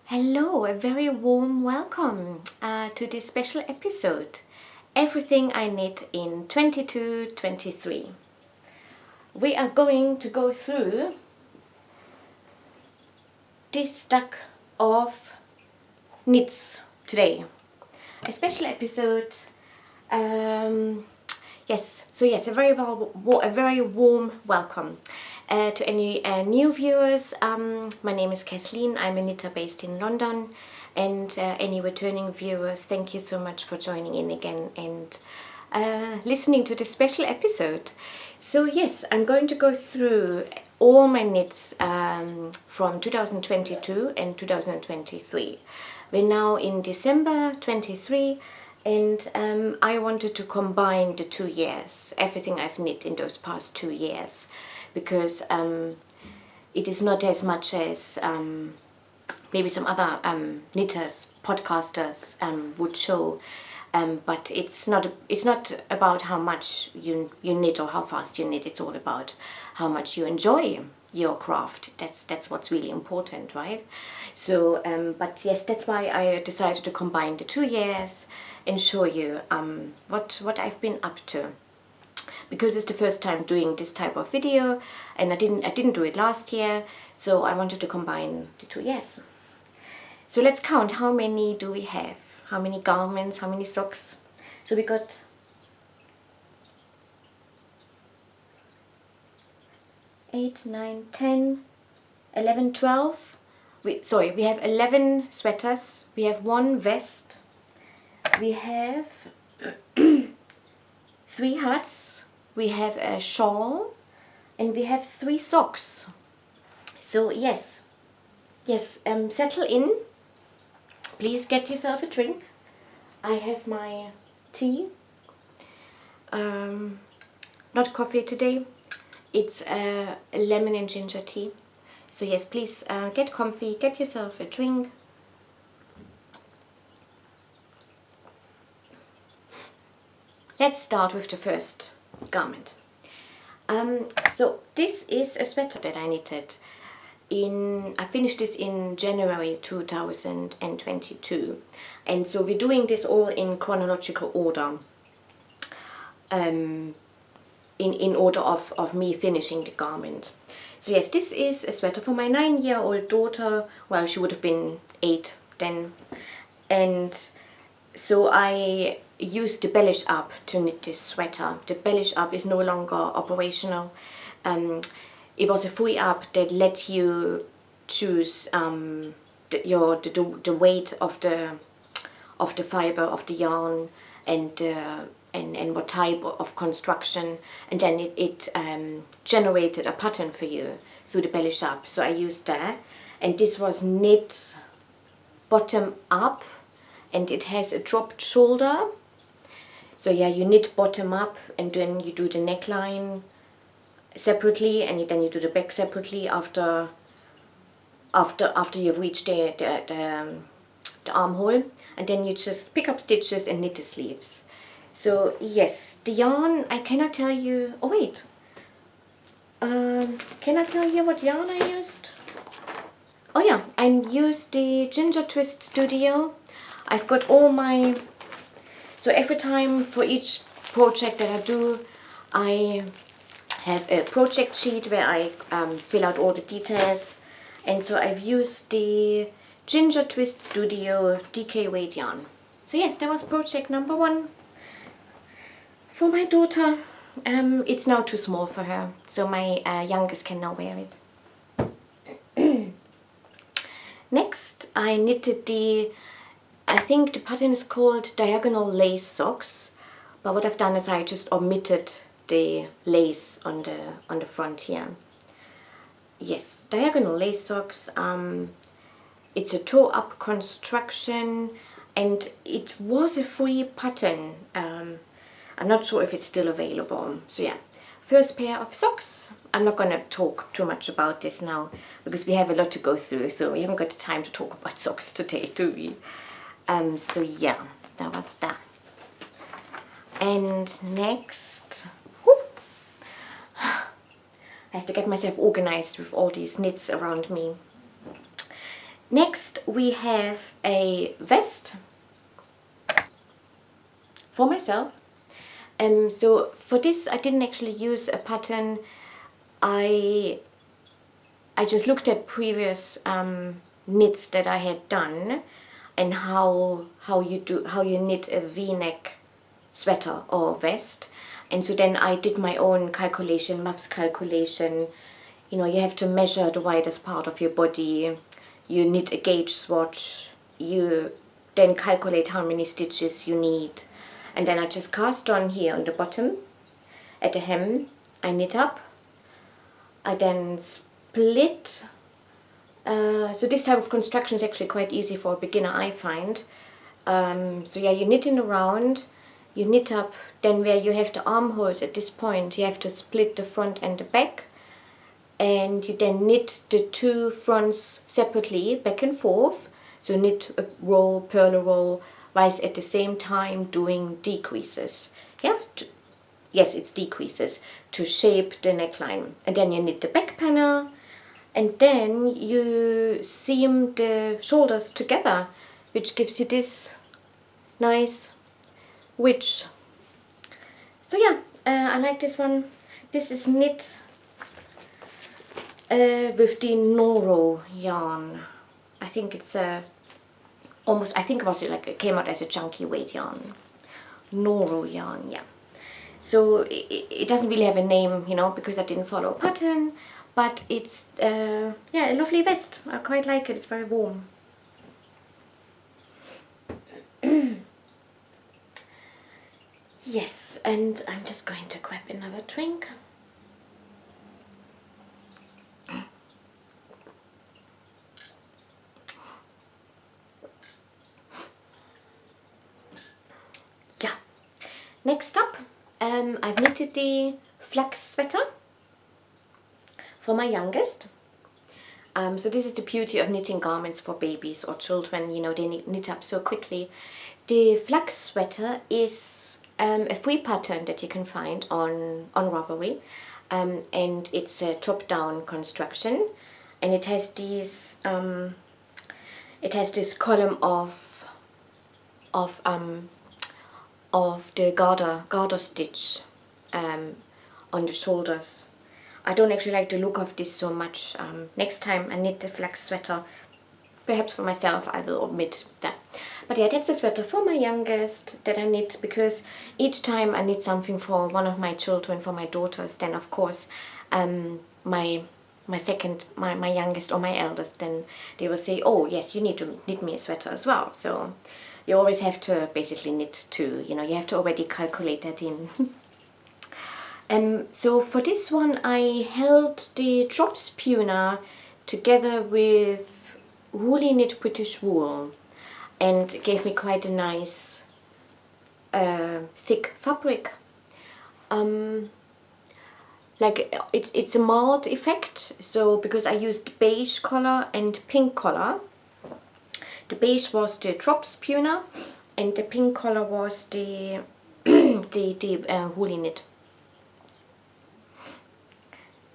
Hello, a very warm welcome to this special episode, Everything I Knit in 22-23. We are going to go through this stack of knits today. A special episode, a very warm welcome to any new viewers. My name is Kathleen, I'm a knitter based in London, and any returning viewers, thank you so much for joining in again and listening to this special episode. So yes, I'm going to go through all my knits from 2022 and 2023. We're now in December 23, and I wanted to combine the 2 years, everything I've knit in those past 2 years, because it is not as much as maybe some other knitters, podcasters would show, but it's not about how much you knit or how fast you knit. It's all about how much you enjoy your craft. That's what's really important, right? So but yes, that's why I decided to combine the 2 years and show you what I've been up to, because it's the first time doing this type of video, and I didn't do it last year, so I wanted to combine the 2 years. So let's count, how many do we have? How many garments, how many socks? So we got 8, 9, 10, 11, 12. We have 11 sweaters, we have 1 vest, we have 3 hats, we have a shawl, and we have 3 socks. So yes, settle in. Please get yourself a drink. I have my tea. Not coffee today. It's a lemon and ginger tea. So yes, please get comfy, get yourself a drink. Let's start with the first garment. So this is a sweater that I knitted I finished this in January 2022, and so we're doing this all in chronological order, in order of me finishing the garment. So yes, this is a sweater for my 9-year-old daughter. Well, she would have been 8 then, and so I used the Bellish App to knit this sweater. The Bellish App is no longer operational. It was a free app that let you choose the weight of the fiber of the yarn and what type of construction, and then it generated a pattern for you through the Bellish App. So I used that, and this was knit bottom up, and it has a dropped shoulder. So yeah, you knit bottom up, and then you do the neckline separately, and then you do the back separately after you've reached the armhole, and then you just pick up stitches and knit the sleeves. So yes, the yarn, I cannot tell you. Oh wait, can I tell you what yarn I used? Oh yeah, I used the Ginger Twist Studio. I've got all my, so every time for each project that I do, I have a project sheet where I fill out all the details, and so I've used the Ginger Twist Studio DK weight yarn. So yes, that was project number 1 for my daughter. It's now too small for her, so my youngest can now wear it. Next, I knitted I think the pattern is called Diagonal Lace Socks, but what I've done is I just omitted the lace on the front here. Yes, Diagonal Lace Socks. It's a toe up construction, and it was a free pattern. I'm not sure if it's still available. So yeah, first pair of socks. I'm not going to talk too much about this now, because we have a lot to go through, so we haven't got the time to talk about socks today, do we? So yeah, that was that. And next, I have to get myself organized with all these knits around me. Next we have a vest for myself. So for this I didn't actually use a pattern. I just looked at previous knits that I had done and how you knit a V-neck sweater or vest, and so then I did my own calculation, maths calculation. You know, you have to measure the widest part of your body, you knit a gauge swatch, you then calculate how many stitches you need, and then I just cast on here on the bottom at the hem. I knit up, I then split. So this type of construction is actually quite easy for a beginner, I find. So yeah, you knit in a round, you knit up, then where you have the armholes at this point, you have to split the front and the back, and you then knit the two fronts separately, back and forth. So knit a row, purl a row, whilst at the same time doing decreases. Yeah, yes, it's decreases to shape the neckline. And then you knit the back panel, and then you seam the shoulders together, which gives you this nice wedge. So yeah, I like this one. This is knit with the Noro yarn. I think it's almost, I think it was like, it came out as a chunky weight yarn. Noro yarn, yeah. So it doesn't really have a name, you know, because I didn't follow a pattern, but it's yeah, a lovely vest. I quite like it. It's very warm. Yes, and I'm just going to grab another drink. Yeah. Next up, I've knitted the Flax sweater for my youngest. So this is the beauty of knitting garments for babies or children, you know, they knit up so quickly. The Flax sweater is a free pattern that you can find on Ravelry, and it's a top-down construction, and it has these this column of the garter stitch on the shoulders. I don't actually like the look of this so much. Next time I knit the Flax sweater, perhaps for myself, I will omit that. But yeah, that's a sweater for my youngest that I knit, because each time I knit something for one of my children, for my daughters, then of course my youngest or my eldest, then they will say, oh yes, you need to knit me a sweater as well. So you always have to basically knit two, you know, you have to already calculate that in. So for this one I held the drop spooner together with woolly knit British wool, and it gave me quite a nice thick fabric. Like it's a mold effect, so because I used beige color and pink color. The beige was the drop spooner and the pink color was the woolly knit.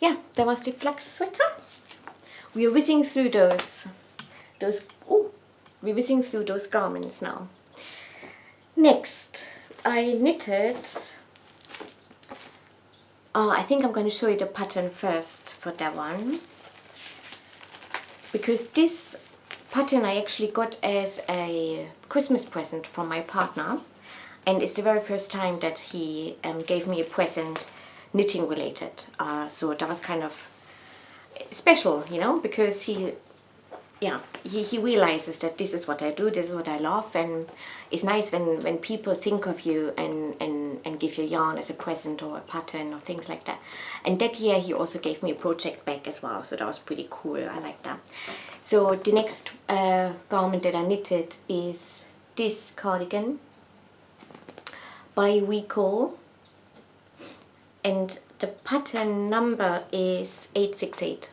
Yeah, that was the Flax sweater. We're whizzing through those we're whizzing through those garments now. Next, I knitted, I think I'm going to show you the pattern first for that one, because this pattern I actually got as a Christmas present from my partner, and it's the very first time that he gave me a present knitting related, so that was kind of special, you know, because he realizes that this is what I do, this is what I love, and it's nice when people think of you and give you yarn as a present or a pattern or things like that. And that year he also gave me a project bag as well, so that was pretty cool. I like that. So the next garment that I knitted is this cardigan by Rico, and the pattern number is 868.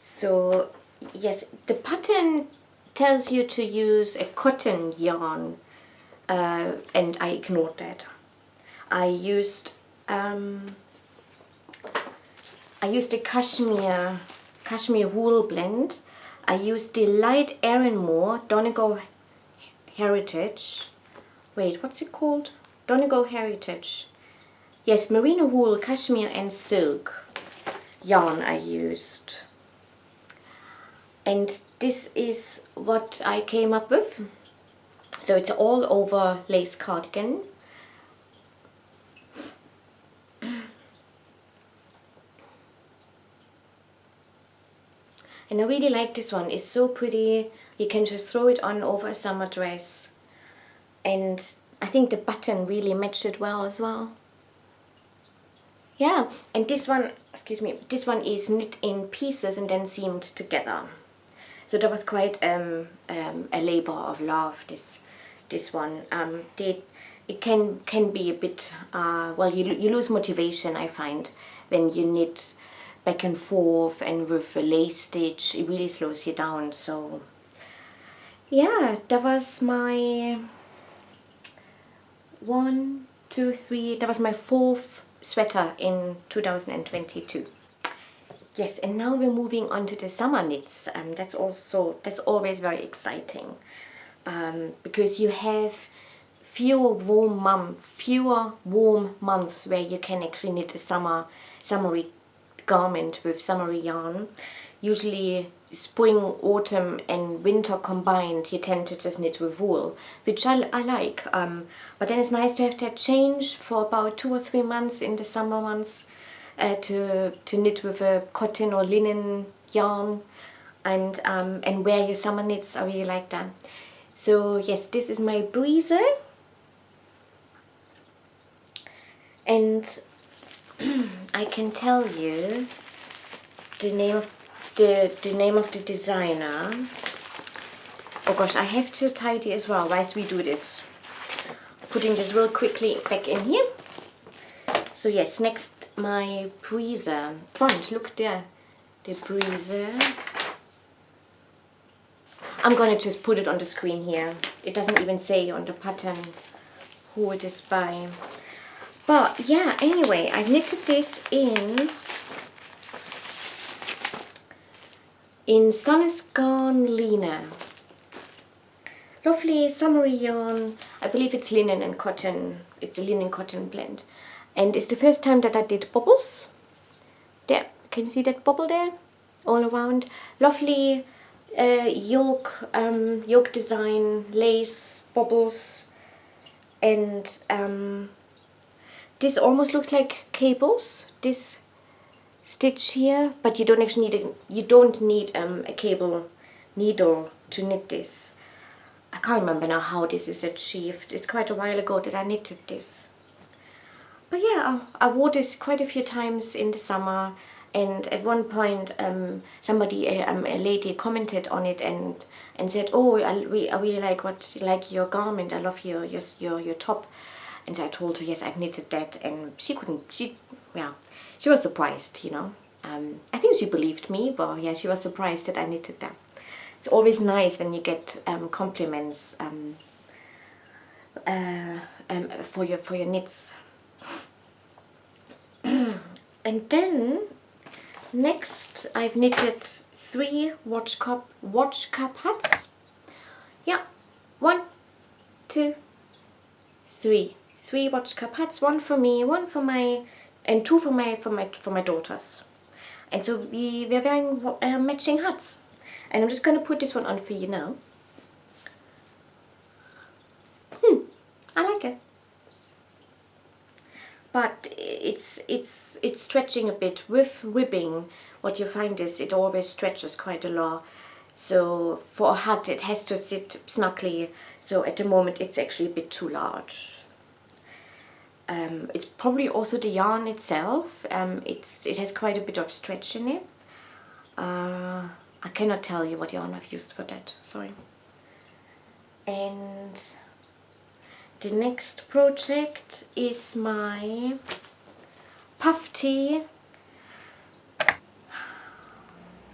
So yes, the pattern tells you to use a cotton yarn, and I ignored that. I used a cashmere cashmere wool blend. I used the light Erinmore Donegal Heritage. Wait, what's it called? Donegal Heritage. Yes, merino wool, cashmere and silk yarn I used. And this is what I came up with. So it's all over lace cardigan. And I really like this one. It's so pretty. You can just throw it on over a summer dress. And I think the button really matched it well as well. Yeah, and this one, excuse me, this one is knit in pieces and then seamed together. So that was quite a labor of love, this one. It can be a bit, well, you lose motivation, I find, when you knit back and forth and with a lace stitch. It really slows you down. So yeah, that was my 1, 2, 3, that was my 4th sweater in 2022. Yes, and now we're moving on to the summer knits. That's always very exciting, because you have fewer warm months where you can actually knit a summery garment with summery yarn. Usually spring, autumn and winter combined, you tend to just knit with wool, which I like. But then it's nice to have that change for about 2 or 3 months in the summer months, to knit with a cotton or linen yarn and wear your summer knits. I really like that. So yes, this is my Brise, and I can tell you the name of the designer. Oh gosh, I have to tidy as well whilst we do this. Putting this real quickly back in here. So yes, next my Brise front. Look there, the Brise. I'm gonna just put it on the screen here. It doesn't even say on the pattern who it is by. But yeah, anyway, I knitted this in Sandnes Garn Lina. Lovely summery yarn. I believe it's linen and cotton. It's a linen cotton blend. And it's the first time that I did bubbles. There, can you see that bubble there? All around. Lovely yoke design, lace, bubbles. And this almost looks like cables, this stitch here, but you don't actually need a cable needle to knit this. I can't remember now how this is achieved. It's quite a while ago that I knitted this. But yeah, I wore this quite a few times in the summer, and at one point somebody, a lady, commented on it and said, "Oh, I really like your garment. I love your top." And so I told her, yes, I've knitted that, and she was surprised, you know. I think she believed me, but yeah, she was surprised that I knitted that. It's always nice when you get compliments for your knits. And then next I've knitted 3 watch cup hats. Yeah, 1, 2, 3. 3 watch cup hats, 1 for me, 1 for my, and 2 for my daughters. And so we're wearing matching hats. And I'm just going to put this one on for you now. I like it. But it's stretching a bit. With ribbing, what you find is it always stretches quite a lot. So for a hat it has to sit snugly. So at the moment it's actually a bit too large. It's probably also the yarn itself. It has quite a bit of stretch in it. I cannot tell you what yarn I've used for that, sorry. And the next project is my puff tee.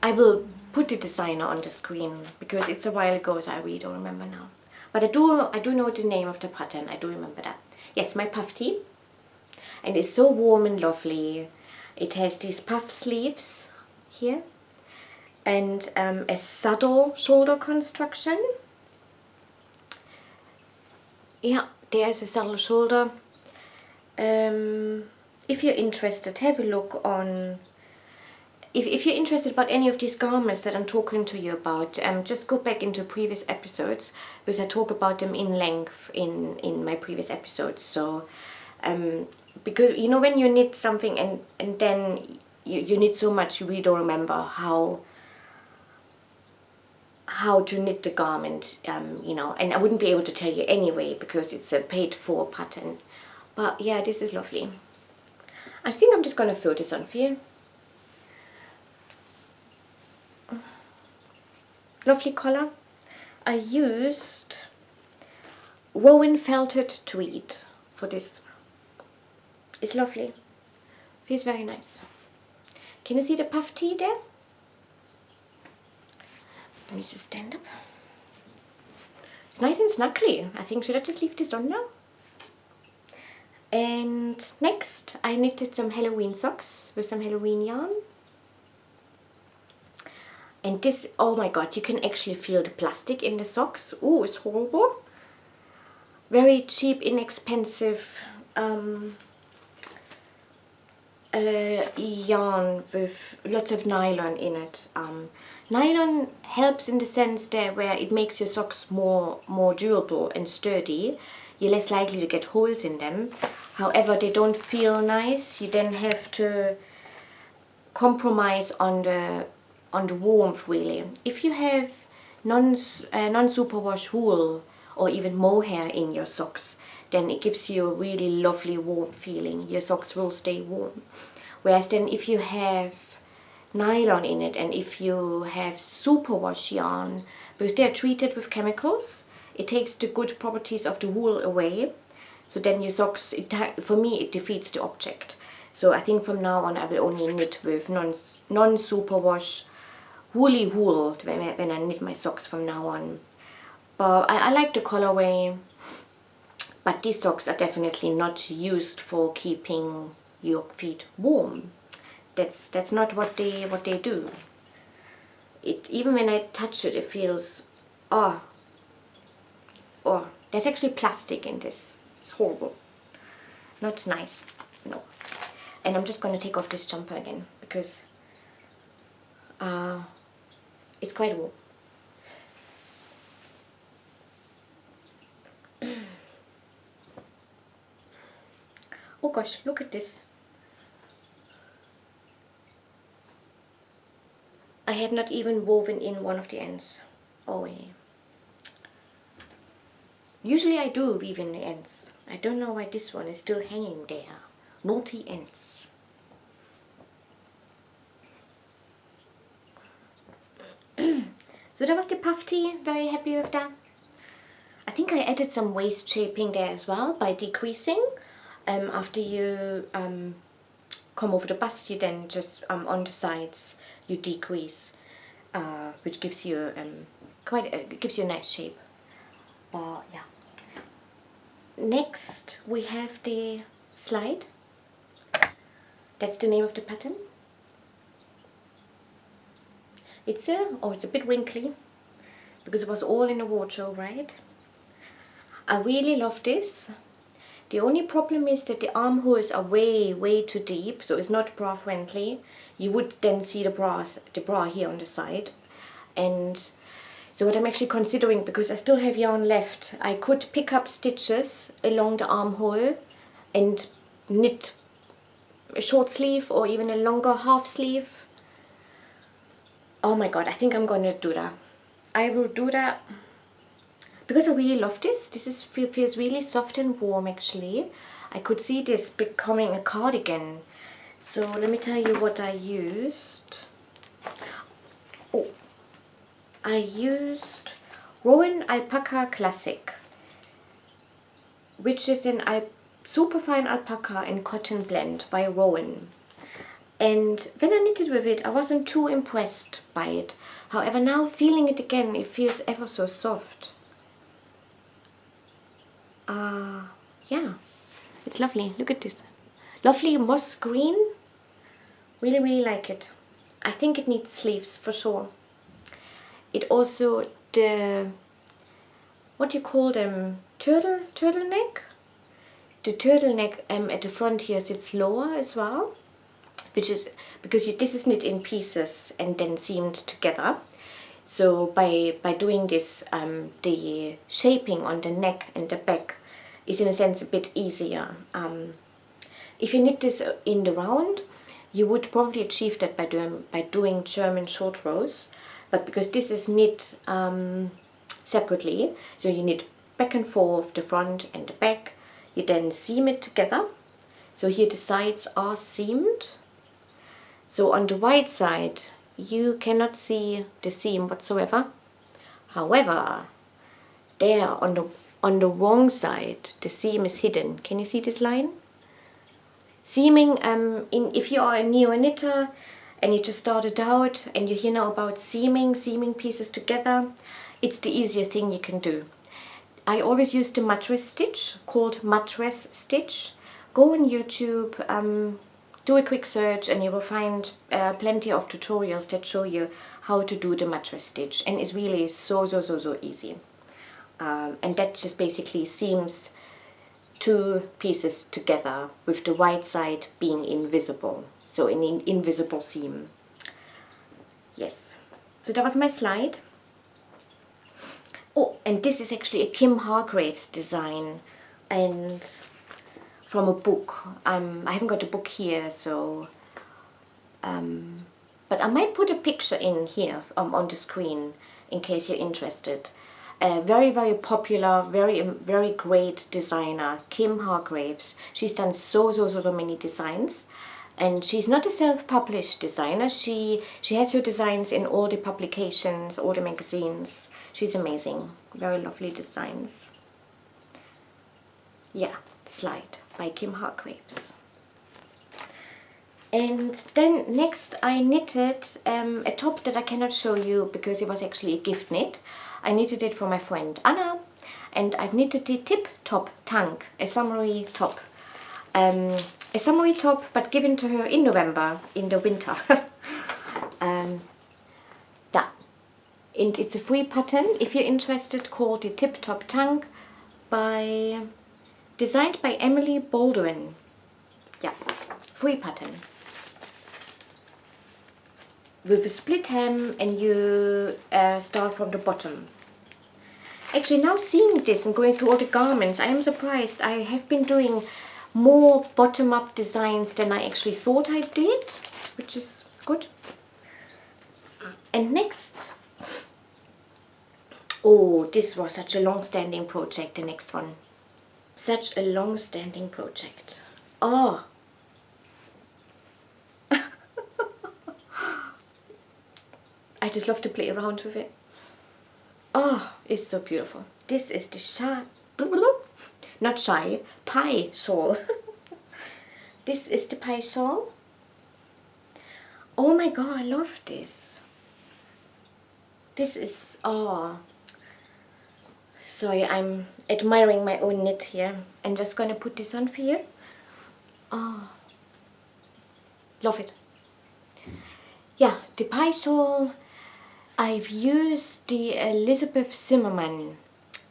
I will put the designer on the screen because it's a while ago, so I really don't remember now. But I do know the name of the pattern. I do remember that. Yes, my puff tee. And it's so warm and lovely. It has these puff sleeves here. and a saddle shoulder construction. Yeah, there's a saddle shoulder. If you're interested, have a look on. If you're interested about any of these garments that I'm talking to you about, just go back into previous episodes, because I talk about them in length in my previous episodes. So, because you know, when you knit something and then you knit so much, you really don't remember how to knit the garment, you know, and I wouldn't be able to tell you anyway because it's a paid for pattern. But yeah, this is lovely. I think I'm just gonna throw this on for you. Lovely color. I used Rowan felted tweed for this. It's lovely. Feels very nice. Can you see the puff tee there? Let me just stand up. It's nice and snuggly. I think, should I just leave this on now? And next I knitted some Halloween socks with some Halloween yarn. And this, oh my god, you can actually feel the plastic in the socks. Ooh, it's horrible. Very cheap, inexpensive yarn with lots of nylon in it. Nylon helps in the sense that where it makes your socks more durable and sturdy. You're less likely to get holes in them. However, they don't feel nice. You then have to compromise on the warmth, really. If you have non-superwash wool or even mohair in your socks, then it gives you a really lovely warm feeling. Your socks will stay warm. Whereas then if you have nylon in it and if you have superwash yarn, because they are treated with chemicals, it takes the good properties of the wool away. So then your socks, for me, it defeats the object. So I think from now on I will only knit with non-superwash woolly wool when I knit my socks from now on. But I like the colorway. But these socks are definitely not used for keeping your feet warm. That's not what they do. Even when I touch it, it feels there's actually plastic in this. It's horrible. Not nice. No. And I'm just going to take off this jumper again because it's quite warm. Oh gosh, look at this. I have not even woven in one of the ends. Oh yeah. Usually I do weave in the ends. I don't know why this one is still hanging there. Naughty ends. So that was the puff tee. Very happy with that. I think I added some waist shaping there as well by decreasing. After you come over the bust, you then just on the sides you decrease, which gives you gives you a nice shape. Yeah. Next we have the slide. That's the name of the pattern. It's a bit wrinkly because it was all in the wardrobe, right? I really love this. The only problem is that the armholes are way too deep, so it's not bra friendly. You would then see the bra here on the side. And so what I'm actually considering, because I still have yarn left, I could pick up stitches along the armhole and knit a short sleeve or even a longer half sleeve. Oh my god, I think I'm gonna do that. I will do that because I really love this. This feels really soft and warm actually. I could see this becoming a cardigan. So let me tell you what I used. Oh, I used Rowan Alpaca Classic, which is an superfine alpaca and cotton blend by Rowan. And when I knitted with it, I wasn't too impressed by it. However, now feeling it again, it feels ever so soft. Yeah, it's lovely. Look at this. Lovely moss green. Really like it. I think it needs sleeves for sure. It also, the, what do you call them, turtleneck? The turtleneck at the front here sits lower as well, which is because this is knit in pieces and then seamed together. So by doing this, the shaping on the neck and the back is in a sense a bit easier. If you knit this in the round, you would probably achieve that by doing German short rows, but because this is knit separately, so you knit back and forth, the front and the back, you then seam it together. So here the sides are seamed. So on the right side you cannot see the seam whatsoever. However, there on the wrong side the seam is hidden. Can you see this line? Seaming, if you are a neo knitter and you just started out and you hear now about seaming pieces together, it's the easiest thing you can do. I always use the mattress stitch, called mattress stitch. Go on YouTube, do a quick search and you will find plenty of tutorials that show you how to do the mattress stitch, and it's really so easy. And that just basically seams two pieces together with the right side being invisible, so an invisible seam. Yes, so that was my slide. Oh, and this is actually a Kim Hargreaves design, and from a book. I haven't got the book here, so but I might put a picture in here on the screen in case you're interested. Very popular, very great designer, Kim Hargreaves. She's done so many designs, and she's not a self-published designer. She has her designs in all the publications, all the magazines. She's amazing, very lovely designs. Yeah, slide by Kim Hargreaves. And then next I knitted a top that I cannot show you because it was actually a gift knit. I knitted it for my friend Anna, and I've knitted the Tip Top Tank, a summery top. A summery top, but given to her in November, in the winter. Yeah. And it's a free pattern, if you're interested, called the Tip Top Tank, designed by Emily Bolduan. Yeah, free pattern. With a split hem, and you start from the bottom. Actually, now seeing this and going through all the garments, I am surprised. I have been doing more bottom-up designs than I actually thought I did, which is good. And next, oh, this was such a long-standing project, the next one. Such a long-standing project. Oh. I just love to play around with it. Oh, it's so beautiful. This is the pie shawl. This is the pie shawl. Oh my god, I love this. This is, oh. Sorry, I'm admiring my own knit here. I'm just gonna put this on for you. Oh, love it. Yeah, the pie shawl. I've used the Elizabeth Zimmermann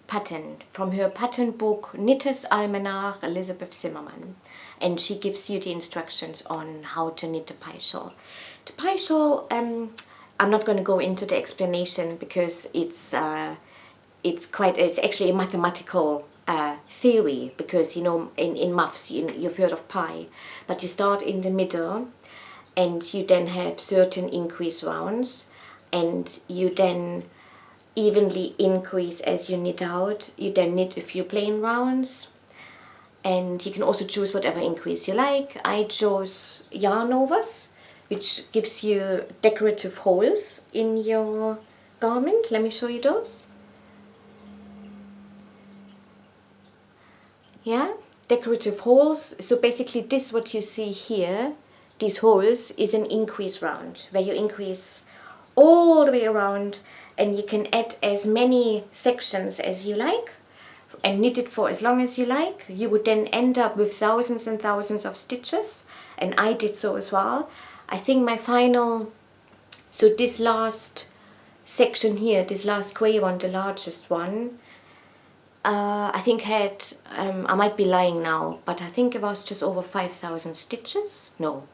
pattern from her pattern book Knitters Almanach, Elizabeth Zimmermann, and she gives you the instructions on how to knit the pie shawl. The pie shawl, I'm not going to go into the explanation because it's actually a mathematical theory, because you know in maths you've heard of pi, but you start in the middle and you then have certain increase rounds, and you then evenly increase as you knit out. You then knit a few plain rounds, and you can also choose whatever increase you like. I chose yarn overs, which gives you decorative holes in your garment. Let me show you those. Yeah, decorative holes. So basically this, what you see here, these holes, is an increase round where you increase all the way around, and you can add as many sections as you like and knit it for as long as you like. You would then end up with thousands and thousands of stitches, and I did so as well. I think my final So this last section here, this last grey one, the largest one, I think had, I might be lying now, but I think it was just over 5,000 stitches. No,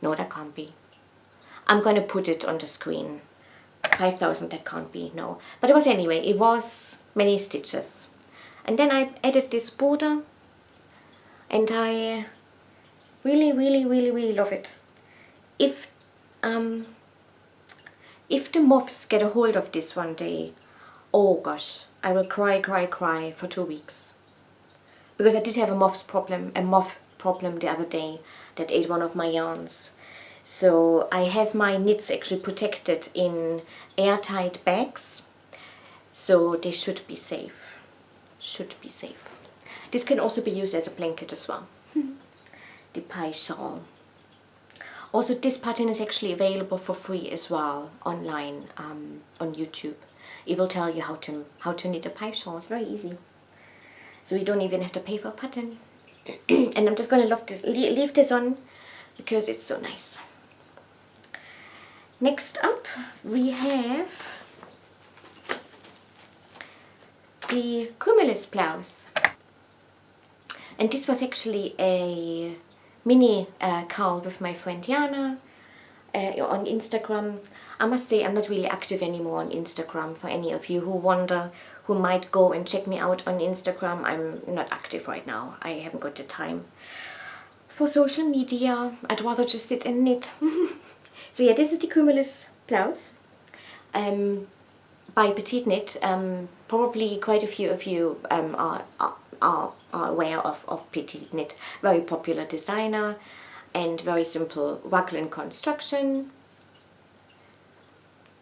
that can't be. I'm gonna put it on the screen. 5,000, that can't be, no. But it was anyway, it was many stitches. And then I added this border, and I really, really, really, really love it. If the moths get a hold of this one day, oh gosh, I will cry for 2 weeks. Because I did have a moth problem the other day that ate one of my yarns. So I have my knits actually protected in airtight bags, so they should be safe. This can also be used as a blanket as well. The pie shawl. Also, this pattern is actually available for free as well online on YouTube. It will tell you how to knit a pie shawl. It's very easy. So you don't even have to pay for a pattern. And I'm just gonna leave this on because it's so nice. Next up, we have the Cumulus blouse. And this was actually a mini call with my friend Jana on Instagram. I must say I'm not really active anymore on Instagram. For any of you who wonder, who might go and check me out on Instagram, I'm not active right now. I haven't got the time for social media. I'd rather just sit and knit. So yeah, this is the Cumulus blouse by Petite Knit. Probably quite a few of you are aware of Petite Knit. Very popular designer and very simple raglan construction.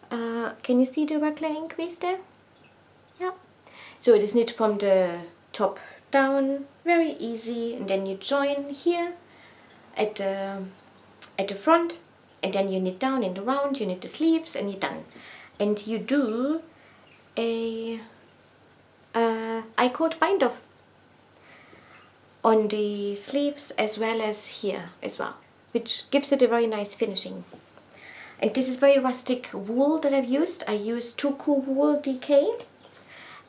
Can you see the raglan increase there? Yeah. So it is knit from the top down, very easy, and then you join here at the front. And then you knit down in the round, you knit the sleeves, and you're done. And you do a I-cord bind off on the sleeves as well as here as well, which gives it a very nice finishing. And this is very rustic wool that I've used. I used Tuku wool DK,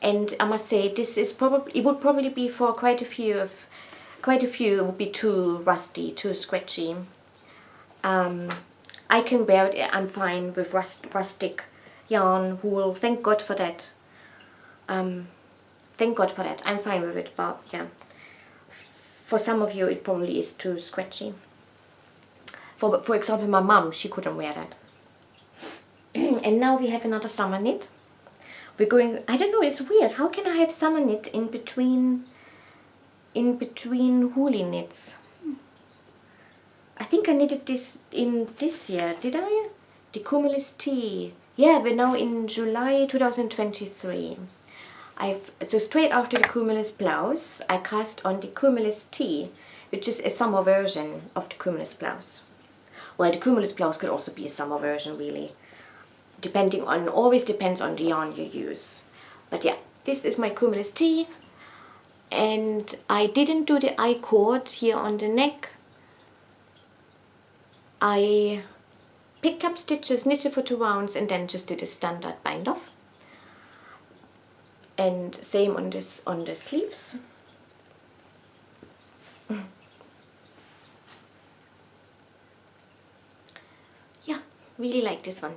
and I must say this is it would probably be for quite a few. It would be too rusty, too scratchy. I can wear it, I'm fine with rustic yarn, wool, thank God for that. I'm fine with it, but yeah. For some of you it probably is too scratchy. For example, my mum, she couldn't wear that. And now we have another summer knit. We're going, I don't know, it's weird. How can I have summer knit in between woolly knits? I think I knitted this in this year, did I? The Cumulus T. Yeah, we're now in July 2023. So straight after the Cumulus blouse, I cast on the Cumulus T, which is a summer version of the Cumulus blouse. Well, the Cumulus blouse could also be a summer version, really. Always depends on the yarn you use. But yeah, this is my Cumulus T. And I didn't do the I-cord here on the neck. I picked up stitches, knitted for 2 rounds, and then just did a standard bind off. And same on the sleeves. Yeah, really like this one.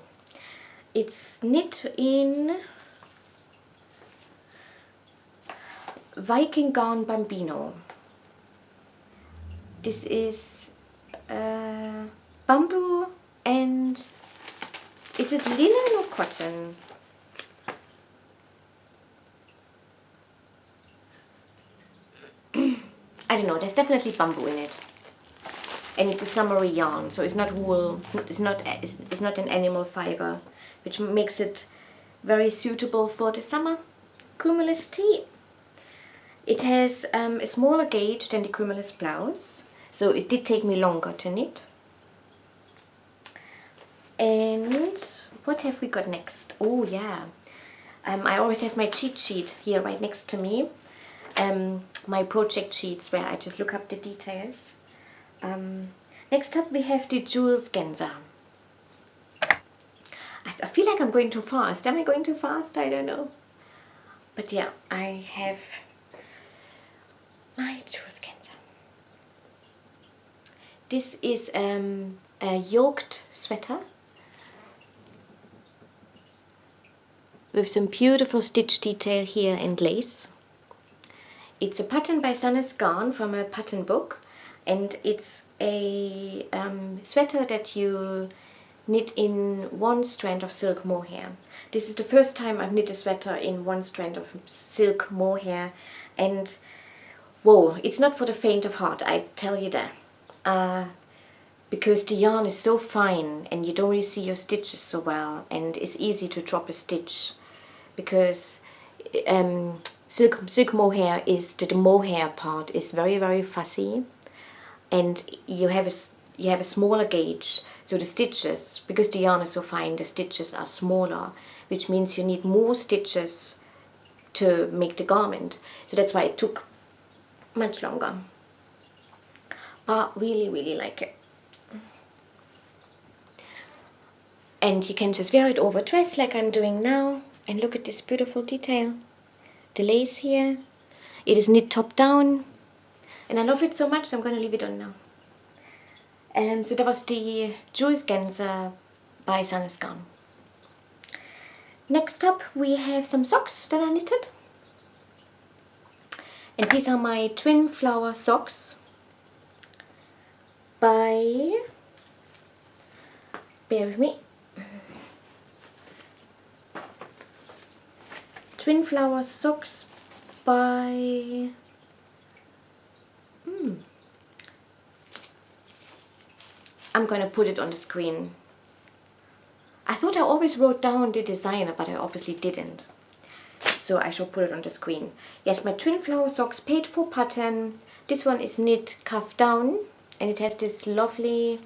It's knit in Viking Garn Bambino. This is bamboo, and is it linen or cotton? I don't know, there's definitely bamboo in it. And it's a summery yarn, so it's not wool, it's not an animal fiber, which makes it very suitable for the summer. Cumulus T. It has a smaller gauge than the Cumulus blouse, so it did take me longer to knit. And what have we got next? Oh yeah, I always have my cheat sheet here right next to me. My project sheets where I just look up the details. Next up we have the Jules Genser. I feel like I'm going too fast. Am I going too fast? I don't know. But yeah, I have my Jules Genser. This is a yoked sweater with some beautiful stitch detail here and lace. It's a pattern by Sandnes Garn from a pattern book, and it's a sweater that you knit in one strand of silk mohair. This is the first time I've knit a sweater in one strand of silk mohair, and whoa, it's not for the faint of heart, I tell you that. Because the yarn is so fine and you don't really see your stitches so well, and it's easy to drop a stitch because silk mohair is the mohair part is very fussy, and you have a smaller gauge, so the stitches, because the yarn is so fine, the stitches are smaller, which means you need more stitches to make the garment. So that's why it took much longer. But really like it. And you can just wear it over a dress like I'm doing now. And look at this beautiful detail. The lace here. It is knit top down. And I love it so much, so I'm going to leave it on now. So that was the Jules Genser by Sandnes Garn. Next up we have some socks that I knitted. And these are my twin flower socks by, bear with me, twin flower socks by I'm gonna put it on the screen. I thought I always wrote down the designer, but I obviously didn't. So I shall put it on the screen. Yes, my twin flower socks paid for pattern. This one is knit cuff down, and it has this lovely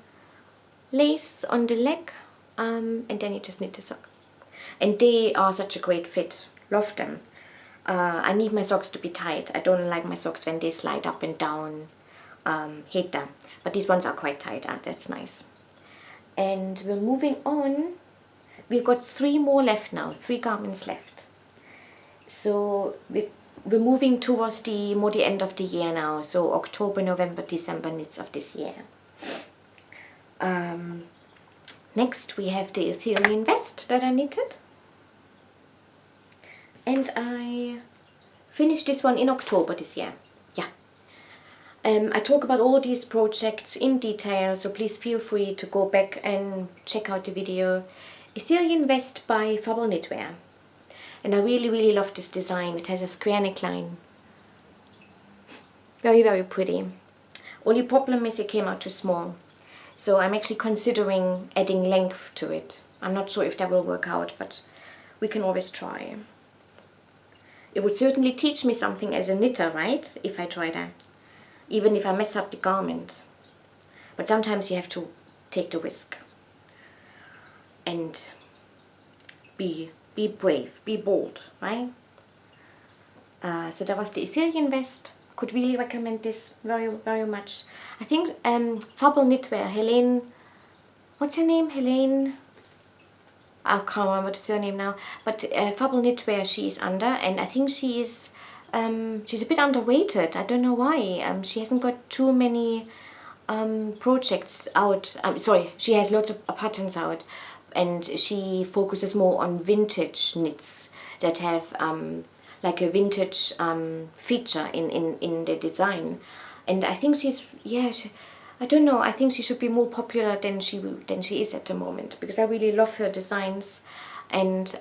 lace on the leg, and then you just knit the sock. And they are such a great fit. Love them. I need my socks to be tight. I don't like my socks when they slide up and down. Hate them. But these ones are quite tight, and that's nice. And we're moving on. We've got 3 more left now, 3 garments left. So we're moving towards the end of the year now. So October, November, December knits of this year. Next we have the Ithilien vest that I knitted. And I finished this one in October this year. Yeah. I talk about all these projects in detail, so please feel free to go back and check out the video. Ithilien vest by Fabel Knitwear. And I really love this design. It has a square neckline. Very pretty. Only problem is it came out too small. So I'm actually considering adding length to it. I'm not sure if that will work out, but we can always try. It would certainly teach me something as a knitter, right? If I try that. Even if I mess up the garment. But sometimes you have to take the risk. And be brave, be bold, right? So that was the Ithilien vest. Could really recommend this very much. I think Fabel Knitwear, Helene, what's her name? Helene, I can't remember the surname now, but Fabel Knitwear she is under, and I think she is, she's a bit underrated. I don't know why. She hasn't got too many projects out. Sorry, she has lots of patterns out, and she focuses more on vintage knits that have like a vintage feature in the design. And I think she's, yeah, I don't know, I think she should be more popular than she is at the moment, because I really love her designs. And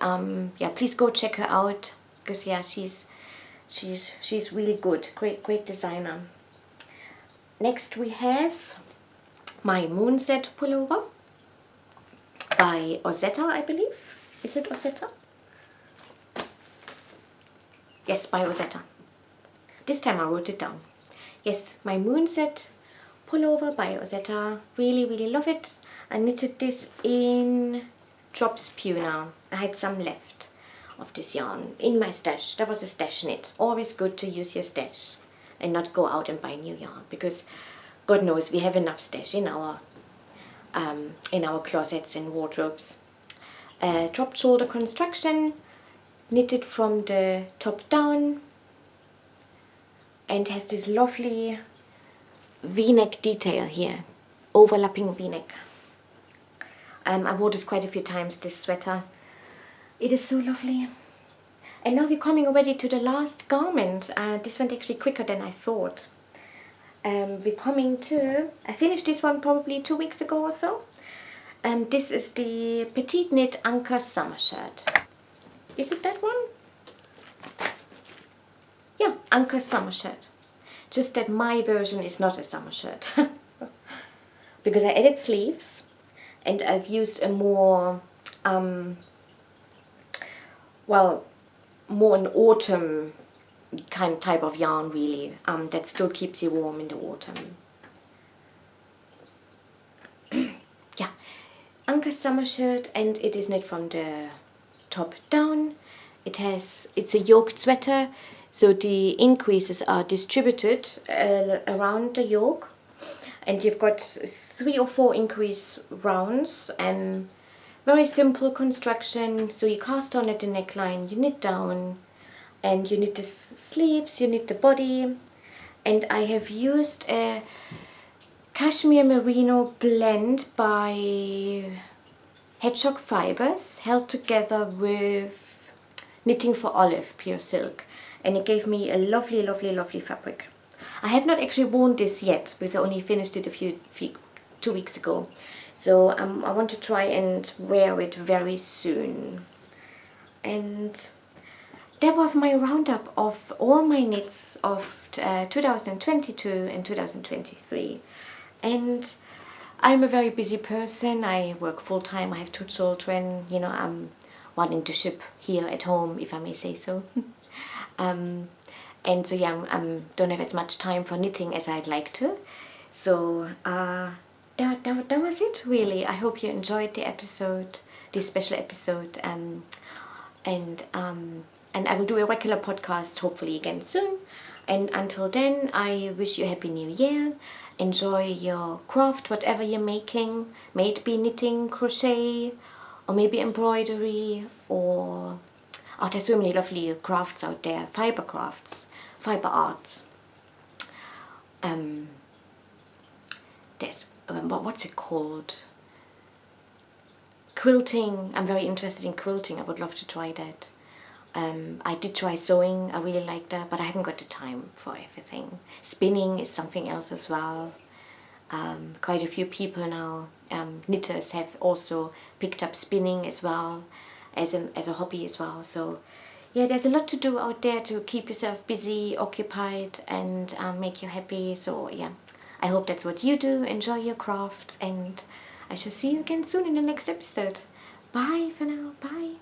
yeah, please go check her out, because yeah, she's really good, great designer. Next we have my Moonset pullover by Ozetta, I believe. Is it Ozetta? Yes, by Ozetta. This time I wrote it down. Yes, my Moonset pullover by Ozetta. Really love it. I knitted this in drop spew now. I had some left of this yarn in my stash. That was a stash knit. Always good to use your stash and not go out and buy new yarn, because God knows we have enough stash in our closets and wardrobes. drop shoulder construction, knitted from the top down, and has this lovely v-neck detail here, overlapping v-neck. I wore this quite a few times, this sweater. It is so lovely. And now we're coming already to the last garment. This went actually quicker than I thought. We're coming to, I finished this one probably 2 weeks ago or so. This is the Petite knit Ankers summer shirt. Is it that one? Yeah, Ankers summer shirt. Just that my version is not a summer shirt. Because I added sleeves and I've used a more, well, more an autumn kind type of yarn really, that still keeps you warm in the autumn. Yeah, Ankers summer shirt, and it is knit from the top down. It's a yoked sweater, so the increases are distributed around the yoke, and you've got 3 or 4 increase rounds, and very simple construction. So you cast on at the neckline, you knit down, and you knit the sleeves, you knit the body. And I have used a cashmere merino blend by Hedgehog Fibers, held together with Knitting for Olive pure silk, and it gave me a lovely, lovely, lovely fabric. I have not actually worn this yet because I only finished it 2 weeks ago. So I want to try and wear it very soon. And that was my roundup of all my knits of 2022 and 2023. And I'm a very busy person. I work full-time. I have 2 children. You know, I'm wanting to ship here at home, if I may say so. And so yeah, I don't have as much time for knitting as I'd like to. So that was it really. I hope you enjoyed the episode, this special episode, and I will do a regular podcast hopefully again soon. And until then, I wish you a happy new year. Enjoy your craft, whatever you're making. May it be knitting, crochet, or maybe embroidery, or oh, there's so many lovely crafts out there, fiber crafts, fiber arts. There's what's it called? Quilting. I'm very interested in quilting. I would love to try that. I did try sewing. I really like that, but I haven't got the time for everything. Spinning is something else as well. Quite a few people now, knitters, have also picked up spinning as well as a hobby as well. So yeah, there's a lot to do out there to keep yourself busy, occupied, and make you happy. So yeah, I hope that's what you do. Enjoy your crafts, and I shall see you again soon in the next episode. Bye for now. Bye.